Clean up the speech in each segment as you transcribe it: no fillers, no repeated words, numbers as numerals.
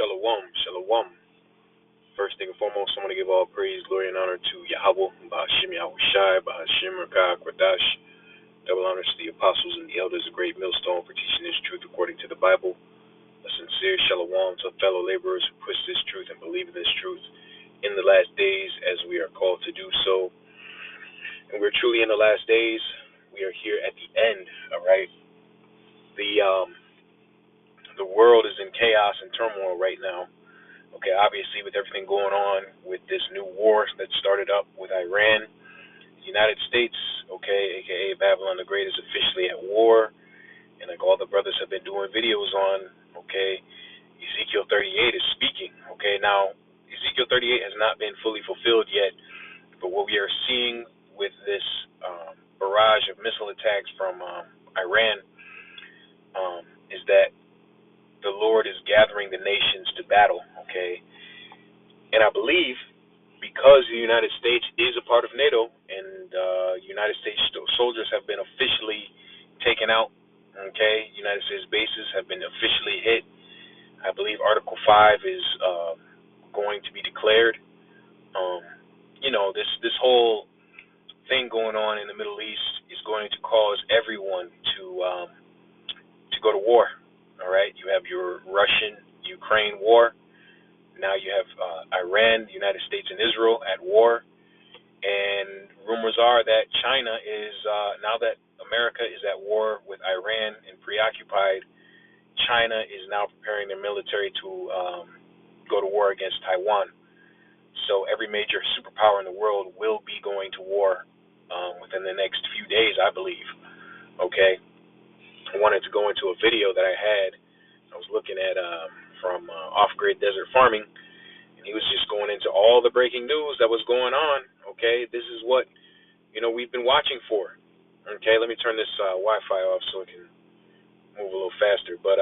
Shalom, shalom. First thing and foremost, I want to give all praise, glory, and honor to Yahweh, Bahashim Yahushai, Bahashim Rakah Kwadash. Double honors to the apostles and the elders, a great millstone for teaching this truth according to the Bible. A sincere shalom to fellow laborers who push this truth and believe in this truth in the last days as we are called to do so. And we're truly in the last days. We are here at the end, all right? The world is in chaos and turmoil right now. Okay, obviously with everything going on with this new war that started up with Iran, the United States, okay, aka Babylon the Great, is officially at war. And like all the brothers have been doing videos on, okay, Ezekiel 38 is speaking. Okay, now Ezekiel 38 has not been fully fulfilled yet, but what we are seeing with this barrage of missile attacks from Iran is that the Lord is gathering the nations to battle, okay? And I believe because the United States is a part of NATO and United States soldiers have been officially taken out, okay? United States bases have been officially hit. I believe Article 5 is going to be declared. This whole thing going on in the Middle East is going to cause everyone to go to war. All right, you have your Russian-Ukraine war. Now you have Iran, the United States, and Israel at war. And rumors are that China is, now that America is at war with Iran and preoccupied, China is now preparing their military to go to war against Taiwan. So every major superpower in the world will be going to war within the next few days, I believe. Okay. I wanted to go into a video that I had. I was looking at from Off-Grid Desert Farming, and he was just going into all the breaking news that was going on. Okay, this is what we've been watching for. Okay, let me turn this Wi-Fi off so it can move a little faster. But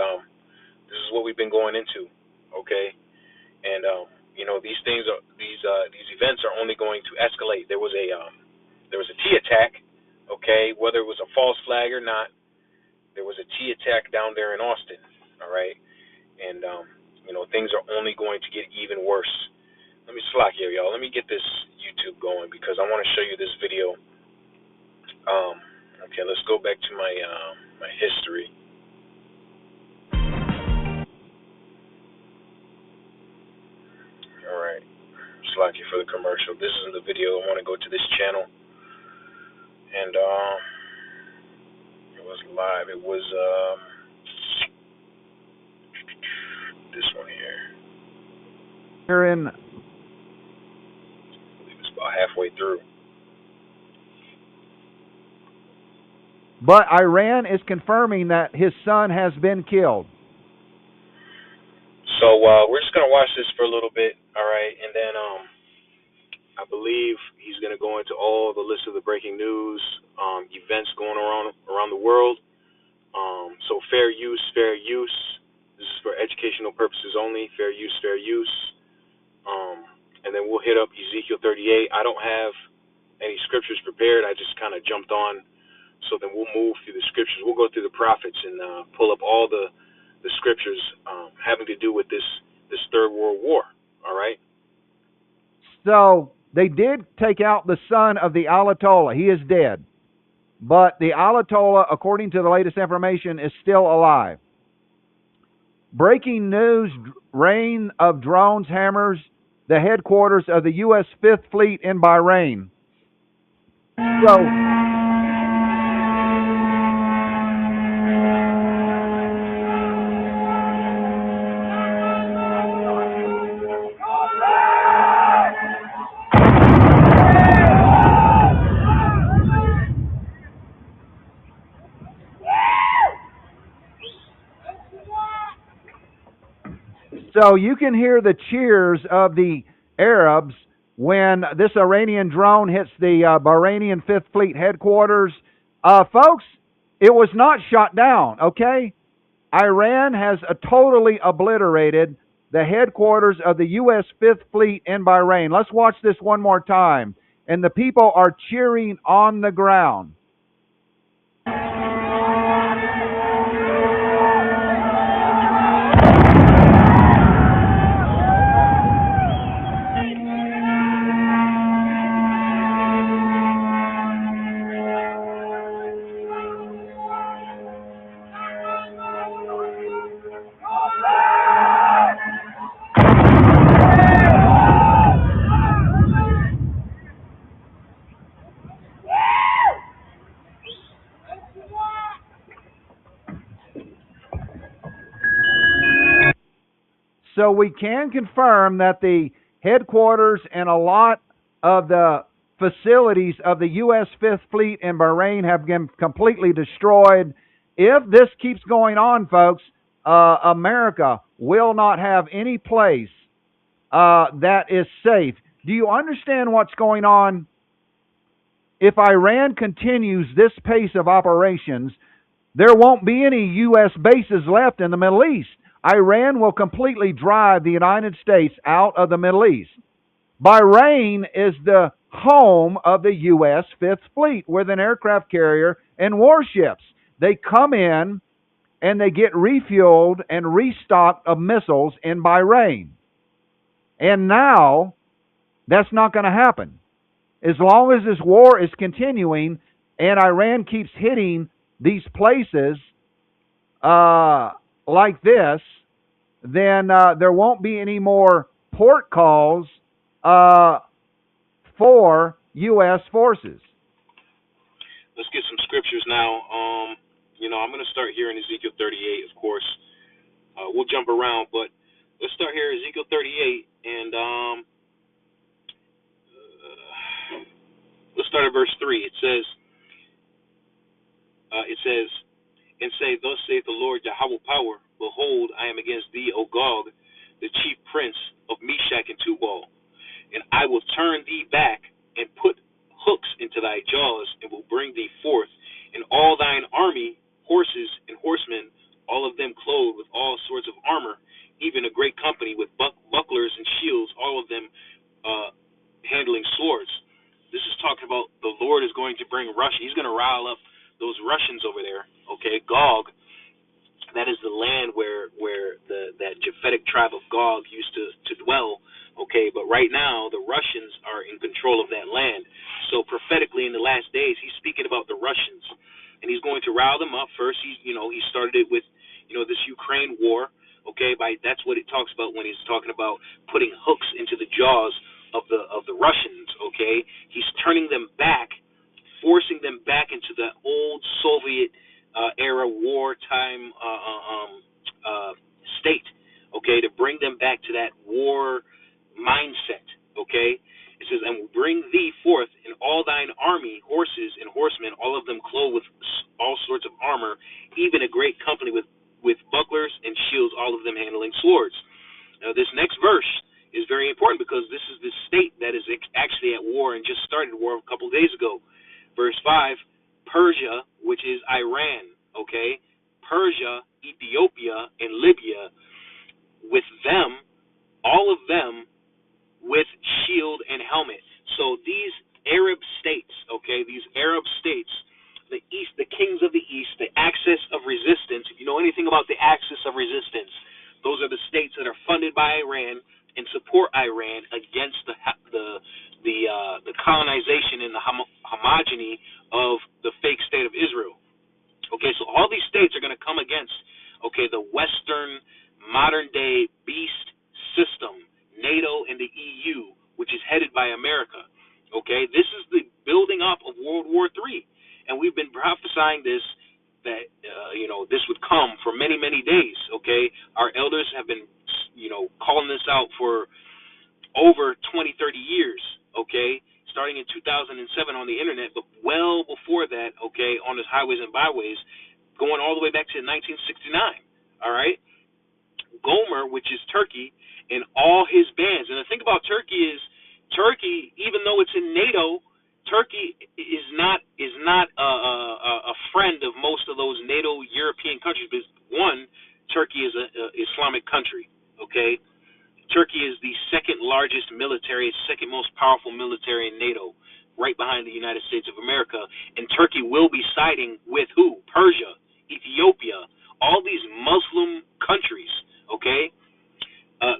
this is what we've been going into. Okay, and these things are these events are only going to escalate. There was a T attack. Okay, whether it was a false flag or not. There was a T attack down there in Austin, all right? And, things are only going to get even worse. Let me slack here, y'all. Let me get this YouTube going because I want to show you this video. Okay, let's go back to my history. All right, slack you for the commercial. This is the video. I want to go to this channel. And, it was live. It was this one here. You're in. I believe it's about halfway through. But Iran is confirming that his son has been killed. So we're just gonna watch this for a little bit, all right, and then I believe he's gonna go into all the list of the breaking news events going around the world. So fair use. This is for educational purposes only. Fair use. And then we'll hit up Ezekiel 38. I don't have any scriptures prepared. I just kind of jumped on. So then we'll move through the scriptures. We'll go through the prophets and pull up all the scriptures having to do with this Third World War. All right. So they did take out the son of the Ayatollah. He is dead. But the Ayatollah, according to the latest information, is still alive. Breaking news, rain of drones hammers the headquarters of the U.S. Fifth Fleet in Bahrain. So, So you can hear the cheers of the Arabs when this Iranian drone hits the Bahrainian Fifth Fleet headquarters. Folks, it was not shot down, okay? Iran has totally obliterated the headquarters of the U.S. Fifth Fleet in Bahrain. Let's watch this one more time. And the people are cheering on the ground. So we can confirm that the headquarters and a lot of the facilities of the U.S. Fifth Fleet in Bahrain have been completely destroyed. If this keeps going on, folks, America will not have any place that is safe. Do you understand what's going on? If Iran continues this pace of operations, there won't be any U.S. bases left in the Middle East. Iran will completely drive the United States out of the Middle East. Bahrain is the home of the U.S. Fifth Fleet with an aircraft carrier and warships. They come in and they get refueled and restocked of missiles in Bahrain. And now that's not going to happen. As long as this war is continuing and Iran keeps hitting these places like this, then there won't be any more port calls for U.S. forces. Let's get some scriptures now. I'm going to start here in Ezekiel 38, of course. We'll jump around, but let's start here, Ezekiel 38, and let's start at verse 3. It says, and say, thus saith the Lord Yahweh power, behold, I am against thee, O Gog, the chief prince of Meshach and Tubal, and I will turn thee back and put hooks into thy jaws, and will bring thee forth, and all thine army, horses and horsemen, all of them clothed with all sorts of armor, even a great company with bucklers and shields, all of them handling swords. This is talking about the Lord is going to bring Russia. He's going to rile up those Russians over there. Okay, Gog. That is the land where that Japhetic tribe of Gog used to dwell. Okay, but right now the Russians are in control of that land. So prophetically, in the last days, he's speaking about the Russians, and he's going to rile them up. First, he started it with this Ukraine war. Okay, that's what it talks about when he's talking about putting hooks into the jaws of the Russians. Okay, he's turning them back, forcing them back into the old Soviet era wartime state. Okay, to bring them back to that war mindset. Okay, it says, and will bring thee forth in all thine army, horses and horsemen, all of them clothed with all sorts of armor, even a great company with bucklers and shields, all of them handling swords. Now, this next verse is very important because this is the state that is actually at war and just started war a couple of days ago. Verse 5, Persia, which is Iran, okay? Persia, Ethiopia, and Libya, with them, all of them, with shield and helmet. So these Arab states, okay, these Arab states, the East, the kings of the East, the axis of resistance. If you know anything about the axis of resistance, those are the states that are funded by Iran and support Iran against the colonization and the homogeny of the fake state of Israel. Okay, so all these states are going to come against, okay, the Western modern day beast system, NATO and the EU, which is headed by America. Okay, this is the building up of World War III, and we've been prophesying this, that this would come for many, many days. Okay, our elders have been calling this out for over 20, 30 years. Okay, starting in 2007 on the internet, but well before that, okay, on the highways and byways, going all the way back to 1969. All right, Gomer, which is Turkey, and all his bands. And the thing about Turkey is, Turkey, even though it's in NATO, Turkey is not a friend of most of those NATO European countries. Because one, Turkey is an Islamic country. Okay, Turkey is the second largest military, second most powerful military in NATO, right behind the United States of America. And Turkey will be siding with who? Persia, Ethiopia, all these Muslim countries. Okay,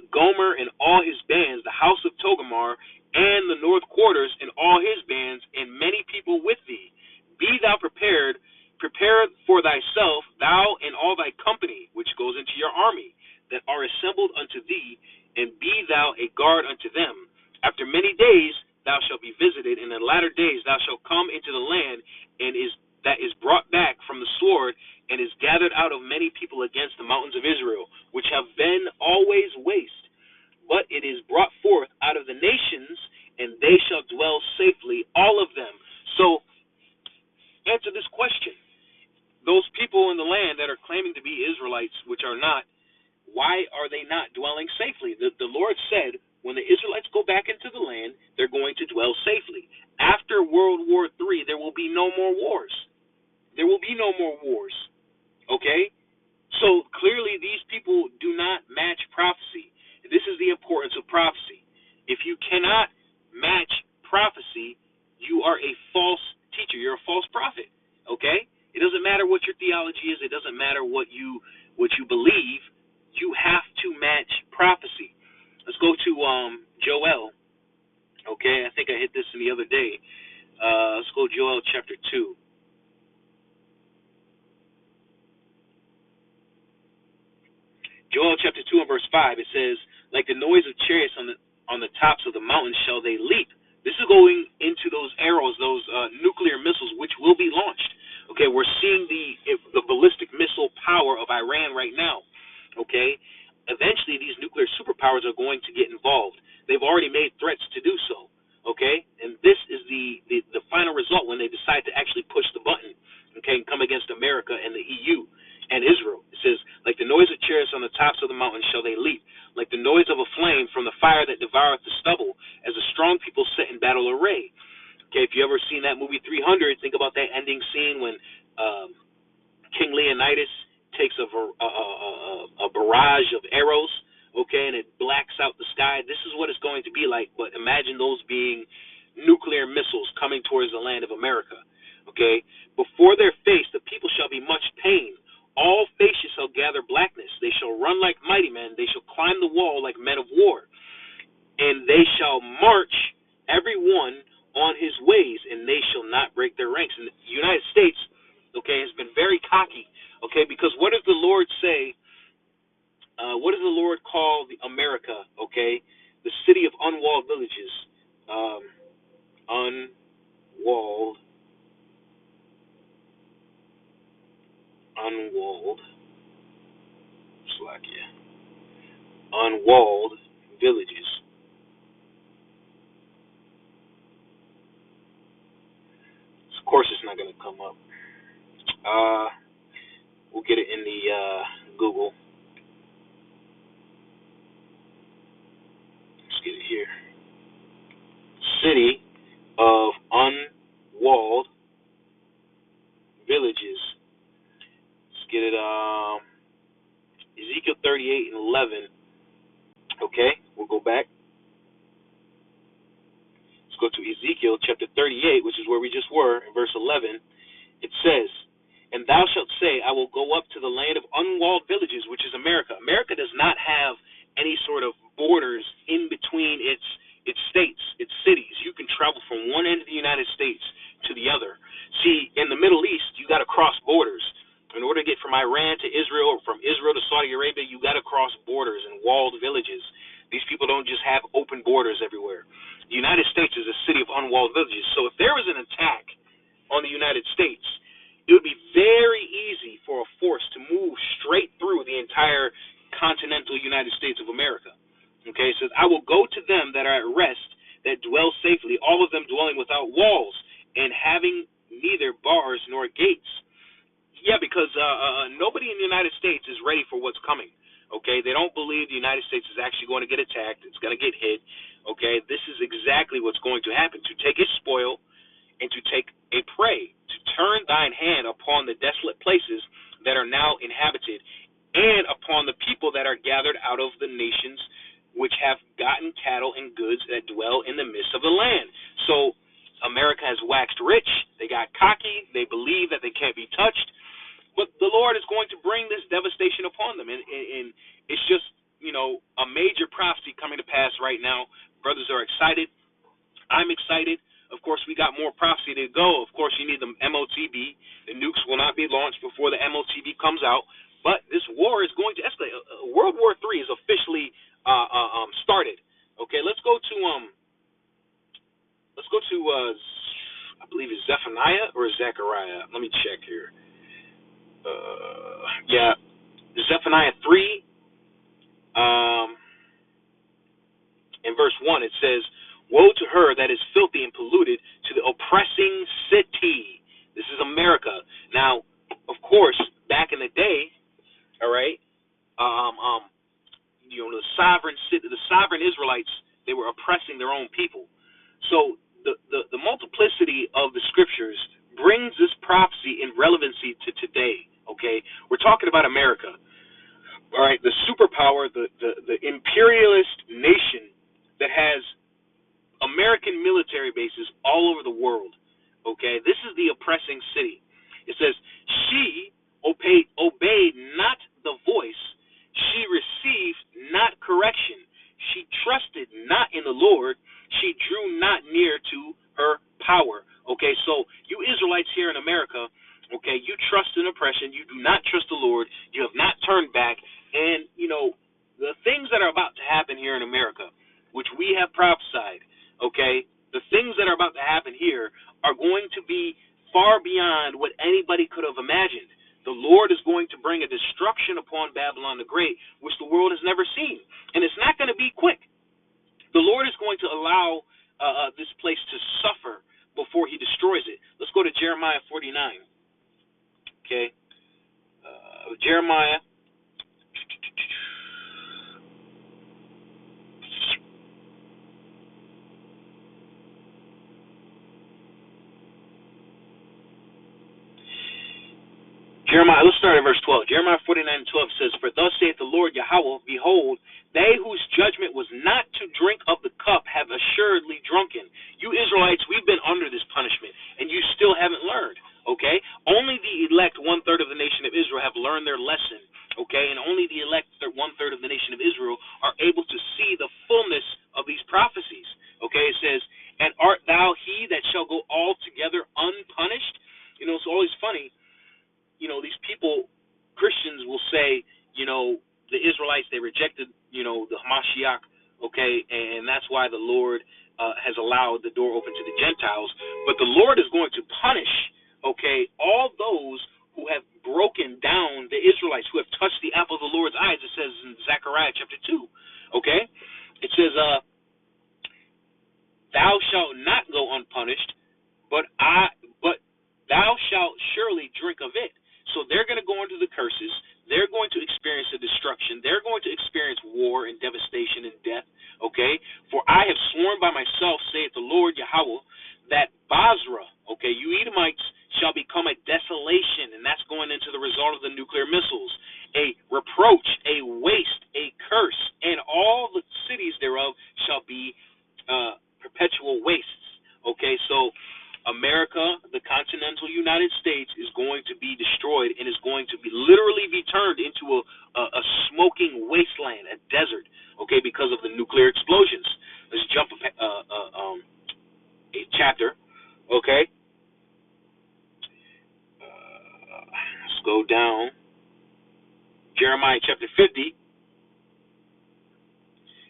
Gomer and all his bands, the house of Togomar, and the north quarters and all his bands, and many people with thee. Be thou prepared, prepare for thyself, thou and all thy company, which goes into your army, that are assembled unto thee, and be thou a guard unto them. After many days thou shalt be visited, in the latter days thou shalt come into the land, and that is brought back from the sword, and is gathered out of many people against the mountains of Israel, which have been always waste. But it is brought forth out of the nations, and they shall dwell safely, all of them. So, answer this question. Those people in the land that are claiming to be Israelites, which are not, why are they not dwelling safely? The Lord said, when the Israelites go back into the land, they're going to dwell safely. After World War III, there will be no more wars. There will be no more wars. Okay? So clearly these people do not match prophecy. This is the importance of prophecy. If you cannot match prophecy, you are a false teacher. You're a false prophet. Okay? It doesn't matter what your theology is. It doesn't matter what you believe. You have to match prophecy. Let's go to Joel. Okay? I think I hit this the other day. Let's go Joel chapter 2. Joel chapter 2 and verse 5, it says, like the noise of chariots on the tops of the mountains shall they leap. This is going into those arrows, those nuclear missiles, which will be launched. Okay, we're seeing the ballistic missile power of Iran right now. Okay, eventually these nuclear superpowers are going to get involved. They've already made threats to do so. Okay, and this is the final result when they decide to actually push the button. Okay, and come against America and the EU and Israel. It says, like the noise of chariots on the tops of the mountains shall they leap, like the noise of a flame from the fire that devoureth the stubble, as a strong people set in battle array. Okay, if you ever seen that movie 300, think about that ending scene when King Leonidas takes a barrage of arrows, okay, and it blacks out the sky. This is what it's going to be like, but imagine those being nuclear missiles coming towards the land of America. Okay, before their face the people shall be much pain. All faces shall gather blackness. They shall run like mighty men. They shall climb the wall like men of war. And they shall march every one on his ways, and they shall not break their ranks. And the United States, okay, has been very cocky, okay, because what does the Lord say? What does the Lord call America, okay? The city of unwalled villages. Unwalled. Unwalled villages. Of course, it's not going to come up. We'll get it in the Google. Let's get it here. City of unwalled villages. Let's get it. Ezekiel 38 and 11. Okay, we'll go back. Let's go to Ezekiel chapter 38, which is where we just were, in verse 11. It says, and thou shalt say, I will go up to the land of unwalled villages, which is America. America does not have any sort of borders in between its states, its cities. You can travel from one end of the United States to the other. See, in the Middle East, you got to cross borders. In order to get from Iran to Israel, or from Israel to Saudi Arabia, you got to cross borders and walled villages. These people don't just have open borders everywhere. The United States is a city of unwalled villages. So if there was an attack on the United States, it would be very easy for a force to move straight through the entire continental United States of America. Okay, it says, I will go to them that are at rest, that dwell safely, all of them dwelling without walls, and having neither bars nor gates. Yeah, because nobody in the United States is ready for what's coming. Okay, they don't believe the United States is actually going to get attacked. It's going to get hit. Okay, this is exactly what's going to happen. To take a spoil and to take a prey, to turn thine hand upon the desolate places that are now inhabited, and upon the people that are gathered out of the nations which have gotten cattle and goods that dwell in the midst of the land. So America has waxed rich. They got cocky. They believe that they can't be touched. But the Lord is going to bring this devastation upon them. And it's just, a major prophecy coming to pass right now. Brothers are excited. I'm excited. Of course, we got more prophecy to go. Of course, you need the MOTB. The nukes will not be launched before the MOTB comes out. But this war is going to escalate. World War III is officially started. Okay, let's go to I believe it's Zephaniah or Zechariah. Let me check here. 1, it says, "Woe to her that is filthy and polluted, to the oppressing city." This is America. Now, of course, back in the day, all right, um, um, the sovereign Israelites, they were oppressing their own people. So the multiplicity of the scriptures brings this prophecy in relevancy to today. Okay, we're talking about America. All right, the superpower, the imperialist nation that has American military bases all over the world. Okay, this is the oppressing city. It says, "She obeyed not the voice, she received not correction, she trusted not in the Lord, she drew not near to her power." Okay, so you Israelites here in America, okay, you trust in oppression, you do not trust the Lord, you have not turned back, and the things that are about to happen here in America, which we have prophesied, okay, the things that are about to happen here are going to be far beyond what anybody could have imagined. The Lord is going to bring a destruction upon Babylon the Great, which the world has never seen. And it's not going to be quick. The Lord is going to allow this place to suffer before he destroys it. Let's go to Jeremiah 49. Okay? Jeremiah. Let's start at verse 12. Jeremiah 49:12 says, "For thus saith the Lord Yahweh, behold, they whose judgment was not to drink of the cup have assuredly drunken." You Israelites, we've been under this punishment, and you still haven't learned, okay? Only the elect, one-third of the nation of Israel, have learned their lesson, okay? And only the elect, one-third of the nation of Israel, are able to see the fullness of these prophecies, okay? It says, "And art thou he that shall go altogether unpunished?" It's always funny. These people, Christians, will say, the Israelites, they rejected, the Hamashiach, okay, and that's why the Lord has allowed the door open to the Gentiles. But the Lord is going to punish, okay, all those who have broken down the Israelites, who have touched the apple of the Lord's eyes. It says in Zechariah chapter 2, okay? It says, "Thou shalt not go unpunished, but thou shalt surely drink of it." So they're going to go under the curses. They're going to experience the destruction. They're going to experience war and devastation and death. Okay? "For I have sworn by myself, saith the Lord Yahweh, that Basra," okay, you Edomites, "shall become a desolation," and that's going into the result of the nuclear missiles, "a reproach, a waste, a curse, and all the cities thereof shall be perpetual wastes." Okay, so America, the continental United States, is going to be destroyed and is going to be literally be turned into a smoking wasteland, a desert, okay, because of the nuclear explosions. Let's jump a chapter, okay? Let's go down. Jeremiah chapter 50.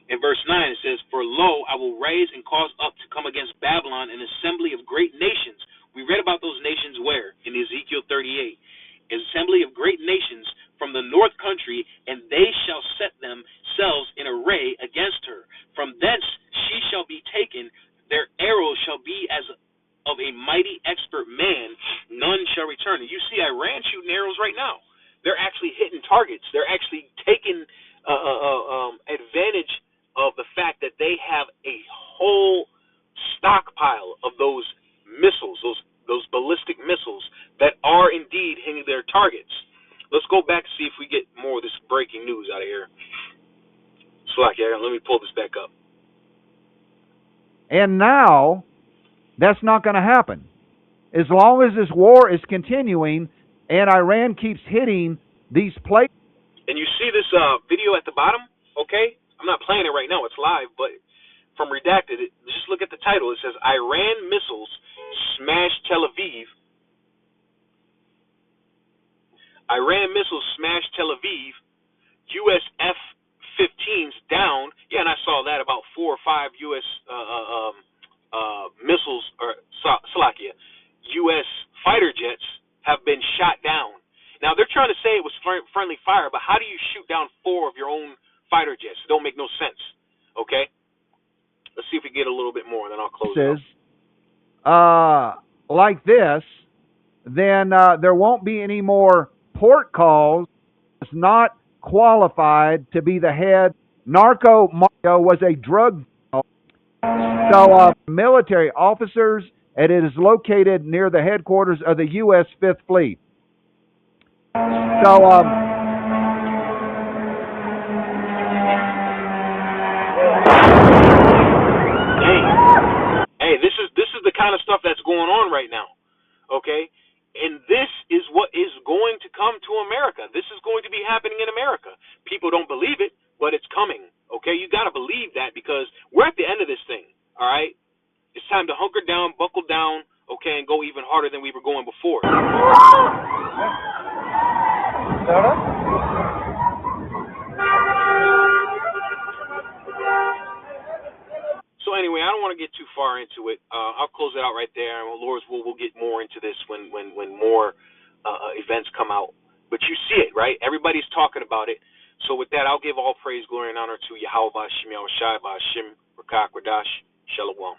In verse 9 it says, "For lo, I will raise and cause up to come against Babylon an assembly of great nations." We read about those nations where? In Ezekiel 38. "An assembly of great nations from the north country, and they shall set themselves in array against her. From thence she shall be taken, their arrows shall be as of a mighty expert man, none shall return." And you see Iran shooting arrows right now. They're actually hitting targets. They're actually taking advantage of the fact that they have a whole stockpile of those missiles, those ballistic missiles that are indeed hitting their targets. Let's go back and see if we get more of this breaking news out of here. Slack, yeah, let me pull this back up. And now, that's not going to happen. As long as this war is continuing and Iran keeps hitting these places. And you see this video at the bottom, okay? I'm not playing it right now, it's live, but from Redacted, just look at the title. It says, "Iran missiles smash Tel Aviv." Iran missiles smash Tel Aviv. U.S. F-15s down. Yeah, and I saw that, about 4 or 5 U.S. Missiles, or Slovakia, U.S. fighter jets have been shot down. Now, they're trying to say it was friendly fire, but how do you shoot down 4 of your own fighter jets? It don't make no sense, okay? Let's see if we get a little bit more, and then I'll close it out. Like this, then there won't be any more port calls. It's not qualified to be the head. Narco Mario was a drug dealer. So military officers, and it is located near the headquarters of the U.S. Fifth Fleet. So hey, this is the kind of stuff that's going on right now. Okay? And this is what is going to come to America. This is going to be happening in America. People don't believe it, but it's coming. Okay? You got to believe that, because we're at the end of this thing. All right? It's time to hunker down, buckle down, okay, and go even harder than we were going before. So anyway, I don't want to get too far into it. I'll close it out right there, and Lord's will we'll get more into this when more events come out. But you see it, right? Everybody's talking about it. So with that, I'll give all praise, glory, and honor to Yahweh Ba'Shem Yahushai Ba'Shem Rakak Radash Shalom.